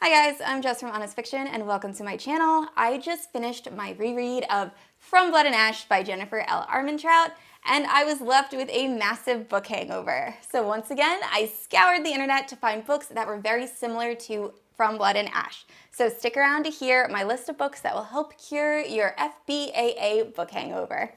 Hi guys, I'm Jess from Honest Fiction and welcome to my channel. I just finished my reread of From Blood and Ash by Jennifer L. Armentrout and I was left with a massive book hangover. So once again, I scoured the internet to find books that were very similar to From Blood and Ash. So stick around to hear my list of books that will help cure your FBAA book hangover.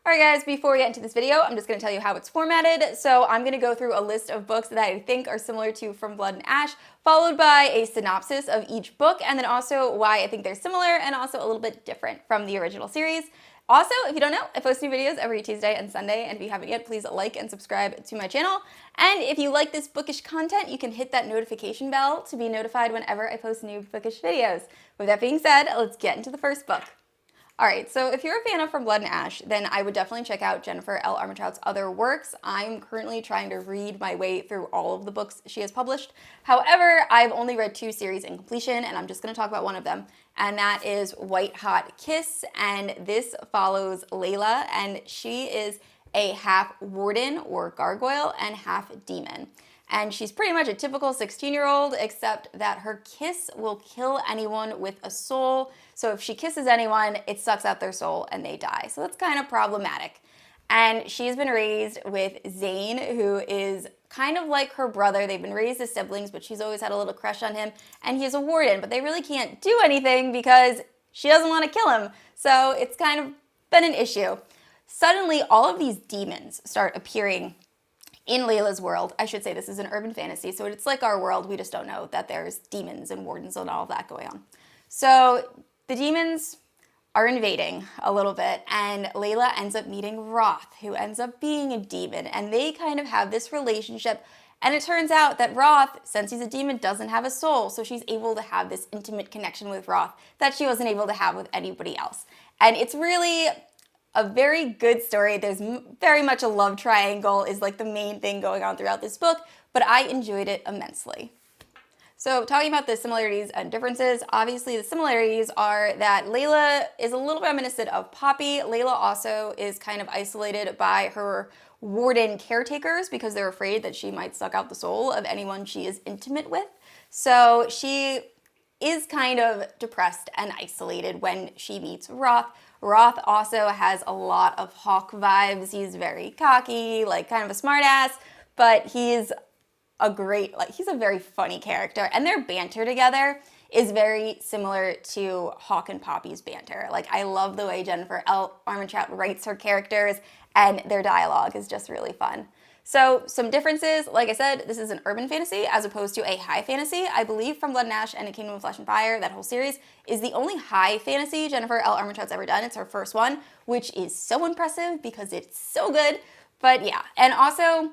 Alright guys, before we get into this video, I'm just going to tell you how it's formatted. So I'm going to go through a list of books that I think are similar to From Blood and Ash, followed by a synopsis of each book, and then also why I think they're similar and also a little bit different from the original series. Also, if you don't know, I post new videos every Tuesday and Sunday, and if you haven't yet, please like and subscribe to my channel. And if you like this bookish content, you can hit that notification bell to be notified whenever I post new bookish videos. With that being said, let's get into the first book. Alright, so if you're a fan of From Blood and Ash, then I would definitely check out Jennifer L. Armentrout's other works. I'm currently trying to read my way through all of the books she has published. However, I've only read 2 series in completion, and I'm just going to talk about one of them, and that is White Hot Kiss, and this follows Layla, and she is a half warden or gargoyle and half demon. And she's pretty much a typical 16-year-old, except that her kiss will kill anyone with a soul. So if she kisses anyone, it sucks out their soul and they die. So that's kind of problematic. And she's been raised with Zane, who is kind of like her brother. They've been raised as siblings, but she's always had a little crush on him. And he's a warden, but they really can't do anything because she doesn't want to kill him. So it's kind of been an issue. Suddenly, all of these demons start appearing in Layla's world. I should say this is an urban fantasy, so it's like our world. We just don't know that there's demons and wardens and all of that going on. So the demons are invading a little bit, and Layla ends up meeting Roth, who ends up being a demon, and they kind of have this relationship. And it turns out that Roth, since he's a demon, doesn't have a soul, so she's able to have this intimate connection with Roth that she wasn't able to have with anybody else. And it's really a very good story. There's very much a love triangle is like the main thing going on throughout this book, but I enjoyed it immensely. So talking about the similarities and differences, obviously the similarities are that Layla is a little reminiscent of Poppy. Layla also is kind of isolated by her warden caretakers because they're afraid that she might suck out the soul of anyone she is intimate with. So she is kind of depressed and isolated when she meets Roth. Roth also has a lot of Hawk vibes. He's very cocky, like kind of a smartass, but he's a he's a very funny character, and their banter together is very similar to Hawk and Poppy's banter. Like, I love the way Jennifer L. Armentrout writes her characters, and their dialogue is just really fun. So some differences, like I said, this is an urban fantasy as opposed to a high fantasy. I believe From Blood and Ash and A Kingdom of Flesh and Fire, that whole series, is the only high fantasy Jennifer L. Armentrout's ever done. It's her first one, which is so impressive because it's so good. But yeah, and also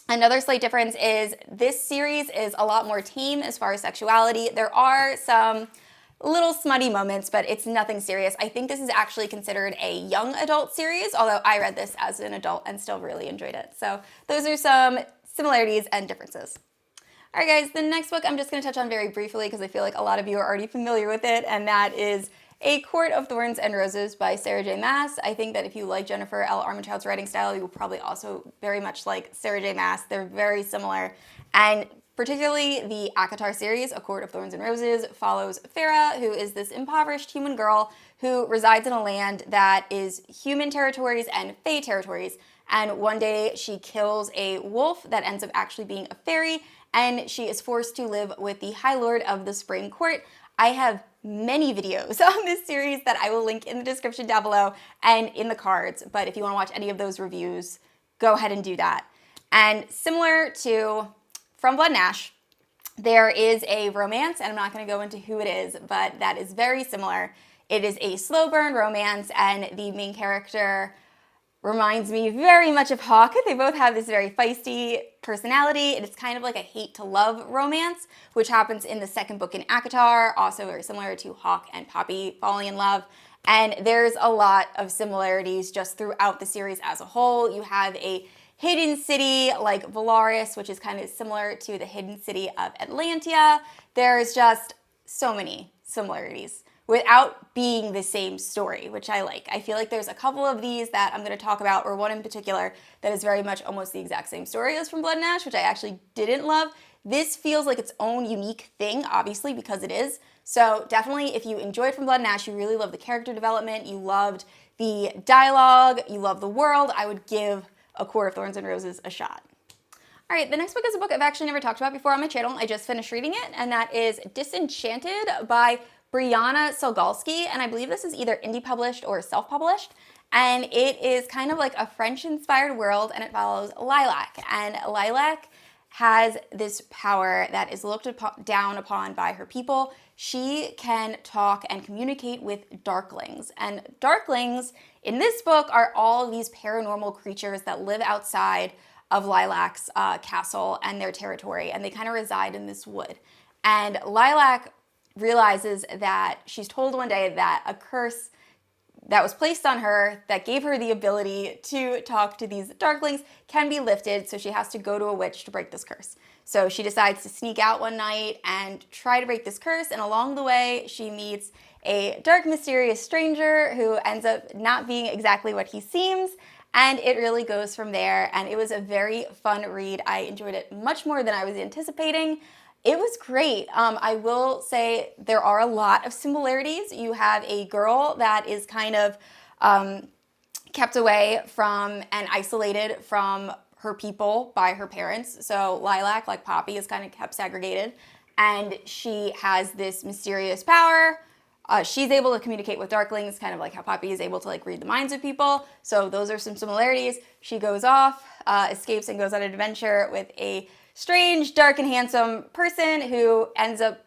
another slight difference is this series is a lot more tame as far as sexuality. There are some little smutty moments, but it's nothing serious. I think this is actually considered a young adult series, although I read this as an adult and still really enjoyed it. So those are some similarities and differences. All right, guys, the next book I'm just going to touch on very briefly because I feel like a lot of you are already familiar with it, and that is A Court of Thorns and Roses by Sarah J. Maas. I think that if you like Jennifer L. Armentrout's writing style, you will probably also very much like Sarah J. Maas. They're very similar, and particularly the ACOTAR series, A Court of Thorns and Roses, follows Farah, who is this impoverished human girl who resides in a land that is human territories and fae territories. And one day she kills a wolf that ends up actually being a fairy, and she is forced to live with the High Lord of the Spring Court. I have many videos on this series that I will link in the description down below and in the cards, but if you want to watch any of those reviews, go ahead and do that. And similar to From Blood and Ash, there is a romance, and I'm not going to go into who it is, but that is very similar. It is a slow burn romance, and the main character reminds me very much of Hawk. They both have this very feisty personality. It's kind of like a hate to love romance, which happens in the second book in ACOTAR, also very similar to Hawk and Poppy falling in love. And there's a lot of similarities just throughout the series as a whole. You have a hidden city like Valaris, which is kind of similar to the hidden city of Atlantia. There's just so many similarities. without being the same story, which I like. I feel like there's a couple of these that I'm going to talk about, or one in particular that is very much almost the exact same story as From Blood and Ash, which I actually didn't love. This feels like its own unique thing, obviously, because it is. So definitely, if you enjoyed From Blood and Ash, you really love the character development, you loved the dialogue, you love the world, I would give A Court of Thorns and Roses a shot. All right, the next book is a book I've actually never talked about before on my channel. I just finished reading it, and that is Disenchanted by Brianna Sugalski, and I believe this is either indie published or self-published, and it is kind of like a French-inspired world, and it follows Lilac, and Lilac has this power that is looked down upon by her people. She can talk and communicate with darklings, and darklings in this book are all these paranormal creatures that live outside of Lilac's castle and their territory, and they kind of reside in this wood. And Lilac realizes that she's told one day that a curse that was placed on her that gave her the ability to talk to these darklings can be lifted, so she has to go to a witch to break this curse. So she decides to sneak out one night and try to break this curse, and along the way she meets a dark, mysterious stranger who ends up not being exactly what he seems, and it really goes from there, and it was a very fun read. I enjoyed it much more than I was anticipating. It was great. I will say there are a lot of similarities. You have a girl that is kind of kept away from and isolated from her people by her parents. So Lilac, like Poppy, is kind of kept segregated, and she has this mysterious power. She's able to communicate with darklings, kind of like how Poppy is able to like read the minds of people. So those are some similarities. She goes off, escapes, and goes on an adventure with a strange, dark, and handsome person who ends up,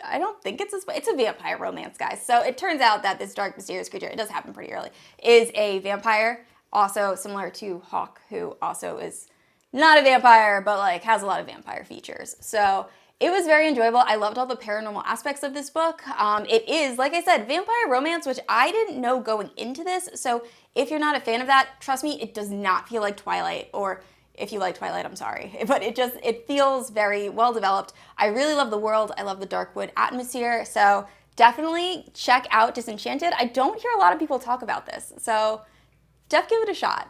I don't think it's a vampire romance, guys. So it turns out that this dark, mysterious creature, it does happen pretty early, is a vampire, also similar to Hawk, who also is not a vampire, but like has a lot of vampire features. So it was very enjoyable. I loved all the paranormal aspects of this book. It is, like I said, vampire romance, which I didn't know going into this. So if you're not a fan of that, trust me, it does not feel like Twilight, or if you like Twilight, I'm sorry. But it feels very well developed. I really love the world. I love the Darkwood atmosphere. So definitely check out Disenchanted. I don't hear a lot of people talk about this, so give it a shot.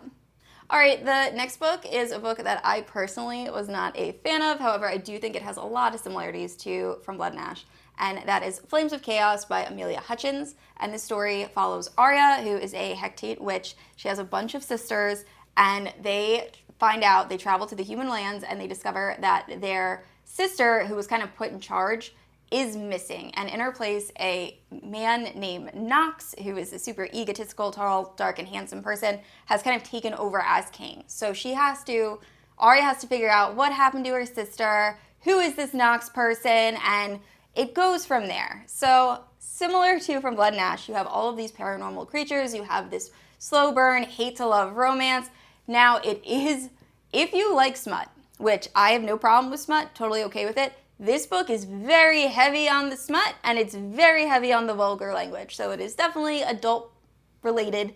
All right, the next book is a book that I personally was not a fan of. However, I do think it has a lot of similarities to From Blood and Ash, and that is Flames of Chaos by Amelia Hutchins. And this story follows Arya, who is a Hecate witch. She has a bunch of sisters, and they travel to the human lands, and they discover that their sister, who was kind of put in charge, is missing. And in her place, a man named Nox, who is a super egotistical, tall, dark, and handsome person, has kind of taken over as king. So Arya has to figure out what happened to her sister, who is this Nox person, and it goes from there. So similar to From Blood and Ash, you have all of these paranormal creatures, you have this slow burn, hate to love romance. Now it is, if you like smut, which I have no problem with smut, totally okay with it, this book is very heavy on the smut, and it's very heavy on the vulgar language. So it is definitely adult related.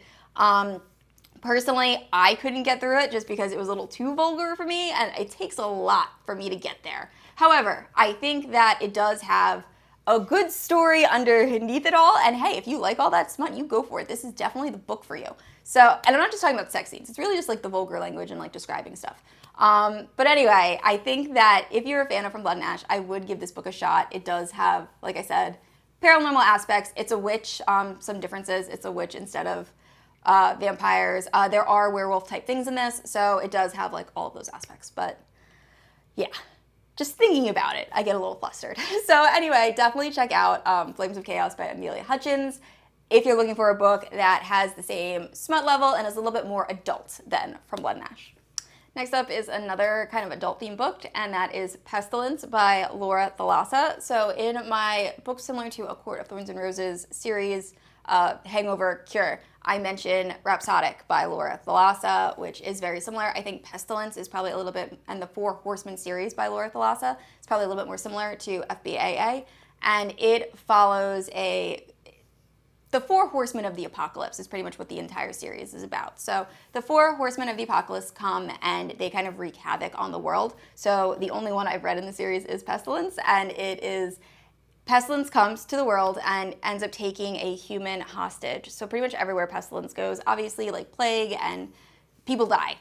Personally, I couldn't get through it just because it was a little too vulgar for me, and it takes a lot for me to get there. However, I think that it does have a good story underneath it all, and hey, if you like all that smut, you go for it. This is definitely the book for you. So, and I'm not just talking about sex scenes, it's really just like the vulgar language and like describing stuff. But anyway, I think that if you're a fan of From Blood and Ash, I would give this book a shot. It does have, like I said, paranormal aspects. It's a witch, some differences. It's a witch instead of vampires. There are werewolf type things in this, so it does have like all of those aspects. But yeah, just thinking about it, I get a little flustered. So anyway, definitely check out Flames of Chaos by Amelia Hutchins if you're looking for a book that has the same smut level and is a little bit more adult than From Blood and Ash. Next up is another kind of adult-themed book, and that is Pestilence by Laura Thalassa. So in my book similar to A Court of Thorns and Roses series, Hangover, Cure, I mention Rhapsodic by Laura Thalassa, which is very similar. I think Pestilence is probably a little bit, and the Four Horsemen series by Laura Thalassa is probably a little bit more similar to FBAA, and it follows the Four Horsemen of the Apocalypse is pretty much what the entire series is about. So the Four Horsemen of the Apocalypse come and they kind of wreak havoc on the world. So the only one I've read in the series is Pestilence, and it is Pestilence comes to the world and ends up taking a human hostage. So pretty much everywhere Pestilence goes, obviously like plague and people die.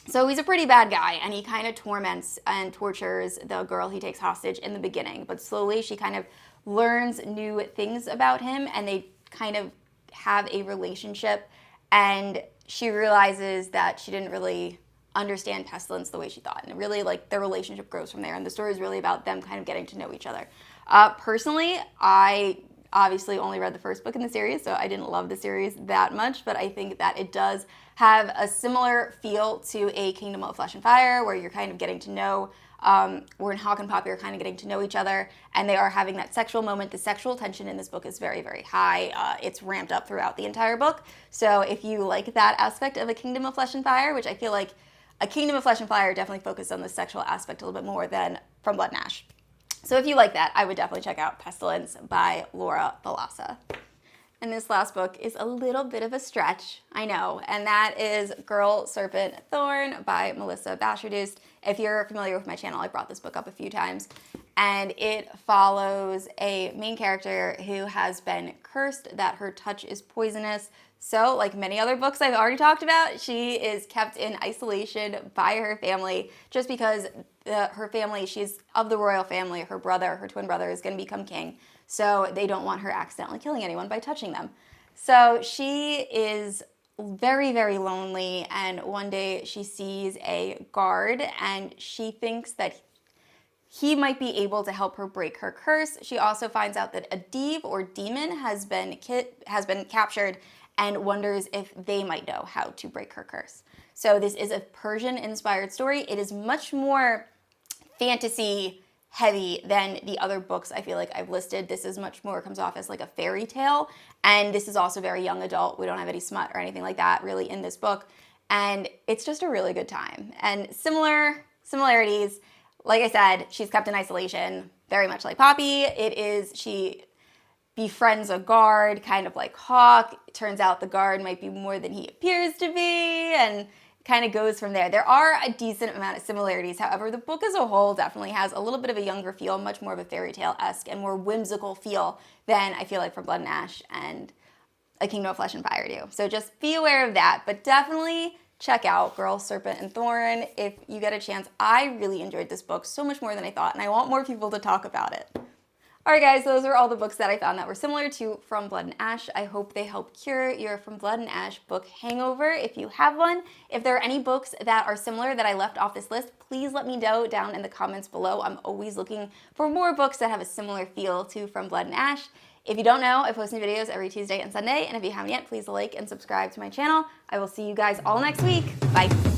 So he's a pretty bad guy, and he kind of torments and tortures the girl he takes hostage in the beginning. But slowly she kind of learns new things about him, and they kind of have a relationship, and she realizes that she didn't really understand Pestilence the way she thought. And really, like, their relationship grows from there, and the story is really about them kind of getting to know each other. Personally, I obviously only read the first book in the series, so I didn't love the series that much, but I think that it does have a similar feel to a Kingdom of Flesh and Fire, where you're kind of getting to know, where in Hawk and Poppy are kind of getting to know each other, and they are having that sexual moment. The sexual tension in this book is very, very high. It's ramped up throughout the entire book, so if you like that aspect of a Kingdom of Flesh and Fire, which I feel like a Kingdom of Flesh and Fire definitely focused on the sexual aspect a little bit more than From Blood and Ash. So if you like that, I would definitely check out Pestilence by Laura Thalassa. And this last book is a little bit of a stretch, I know, and that is Girl, Serpent, Thorn by Melissa Bashardoust. If you're familiar with my channel, I brought this book up a few times, and it follows a main character who has been cursed that her touch is poisonous. So, like many other books I've already talked about, she is kept in isolation by her family just because her family, she's of the royal family, her brother, her twin brother, is going to become king. So they don't want her accidentally killing anyone by touching them. So she is very, very lonely, and one day she sees a guard, and she thinks that he might be able to help her break her curse. She also finds out that a div or demon has been captured, and wonders if they might know how to break her curse. So this is a Persian-inspired story. It is much more fantasy heavy than the other books I feel like I've listed. This is much more, comes off as like a fairy tale, and this is also very young adult. We don't have any smut or anything like that really in this book, and it's just a really good time. And similarities, like I said, she's kept in isolation, very much like Poppy. She befriends a guard, kind of like Hawk. It turns out the guard might be more than he appears to be, and kind of goes from there. There are a decent amount of similarities. However, the book as a whole definitely has a little bit of a younger feel, much more of a fairy tale-esque and more whimsical feel than I feel like From Blood and Ash and A Kingdom of Flesh and Fire do. So just be aware of that, but definitely check out Girl, Serpent, and Thorn if you get a chance. I really enjoyed this book so much more than I thought, and I want more people to talk about it. Alright guys, those are all the books that I found that were similar to From Blood and Ash. I hope they help cure your From Blood and Ash book hangover if you have one. If there are any books that are similar that I left off this list, please let me know down in the comments below. I'm always looking for more books that have a similar feel to From Blood and Ash. If you don't know, I post new videos every Tuesday and Sunday, and if you haven't yet, please like and subscribe to my channel. I will see you guys all next week. Bye!